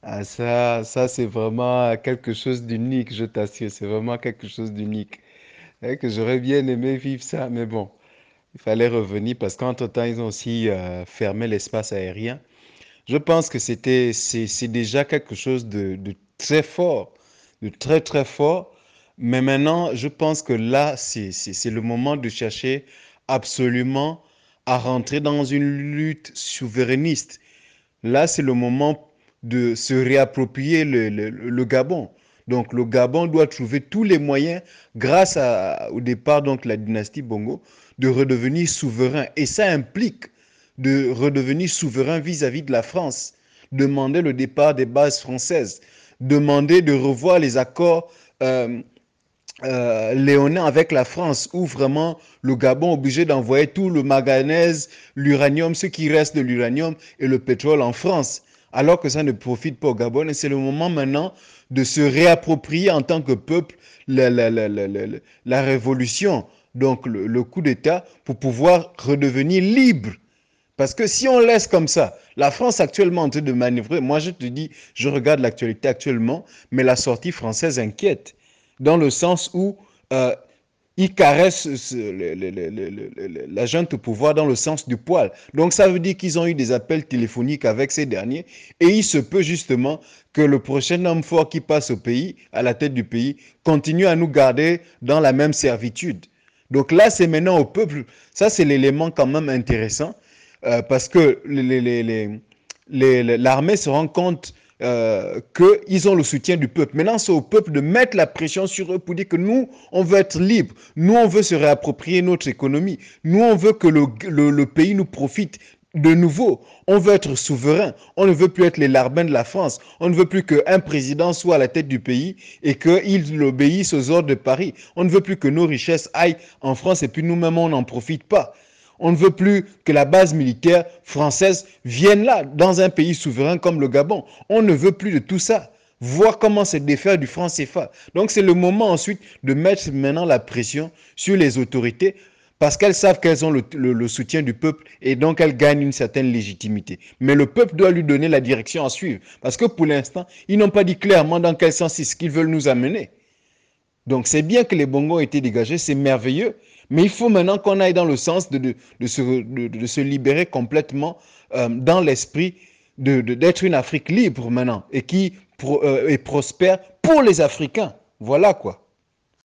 Ah, ça c'est vraiment quelque chose d'unique, je t'assure. C'est vraiment quelque chose d'unique. Et que j'aurais bien aimé vivre ça, mais bon, il fallait revenir parce qu'entre-temps, ils ont aussi fermé l'espace aérien. Je pense que c'est déjà quelque chose de très fort, de très très fort. Mais maintenant, je pense que là, c'est le moment de chercher absolument à rentrer dans une lutte souverainiste. Là, c'est le moment de se réapproprier le Gabon. Donc, le Gabon doit trouver tous les moyens, grâce au départ donc la dynastie Bongo, de redevenir souverain. Et ça implique de redevenir souverain vis-à-vis de la France, demander le départ des bases françaises, demander de revoir les accords euh, léonin avec la France, où vraiment le Gabon est obligé d'envoyer tout le manganèse, l'uranium, ce qui reste de l'uranium et le pétrole en France, alors que ça ne profite pas au Gabon. Et c'est le moment maintenant de se réapproprier en tant que peuple la révolution, donc le coup d'État, pour pouvoir redevenir libre. Parce que si on laisse comme ça, la France actuellement en train de manœuvrer, moi je te dis, je regarde l'actualité actuellement, mais la sortie française inquiète, dans le sens où euh, ils caressent la junte au pouvoir dans le sens du poil. Donc ça veut dire qu'ils ont eu des appels téléphoniques avec ces derniers, et il se peut justement que le prochain homme fort qui passe au pays, à la tête du pays, continue à nous garder dans la même servitude. Donc là, c'est maintenant au peuple. Ça, c'est l'élément quand même intéressant parce que l'armée se rend compte qu'ils ont le soutien du peuple. Maintenant, c'est au peuple de mettre la pression sur eux pour dire que nous, on veut être libre. Nous, on veut se réapproprier notre économie. Nous, on veut que le pays nous profite de nouveau. On veut être souverain. On ne veut plus être les larbins de la France. On ne veut plus qu'un président soit à la tête du pays et qu'il obéisse aux ordres de Paris. On ne veut plus que nos richesses aillent en France et puis nous-mêmes, on n'en profite pas. On ne veut plus que la base militaire française vienne là, dans un pays souverain comme le Gabon. On ne veut plus de tout ça. Voir comment se défaire du franc CFA. Donc c'est le moment ensuite de mettre maintenant la pression sur les autorités parce qu'elles savent qu'elles ont le soutien du peuple et donc elles gagnent une certaine légitimité. Mais le peuple doit lui donner la direction à suivre parce que pour l'instant, ils n'ont pas dit clairement dans quel sens c'est ce qu'ils veulent nous amener. Donc c'est bien que les bongos aient été dégagés, c'est merveilleux, mais il faut maintenant qu'on aille dans le sens de se libérer complètement dans l'esprit d'être une Afrique libre maintenant et qui est prospère pour les Africains. Voilà quoi.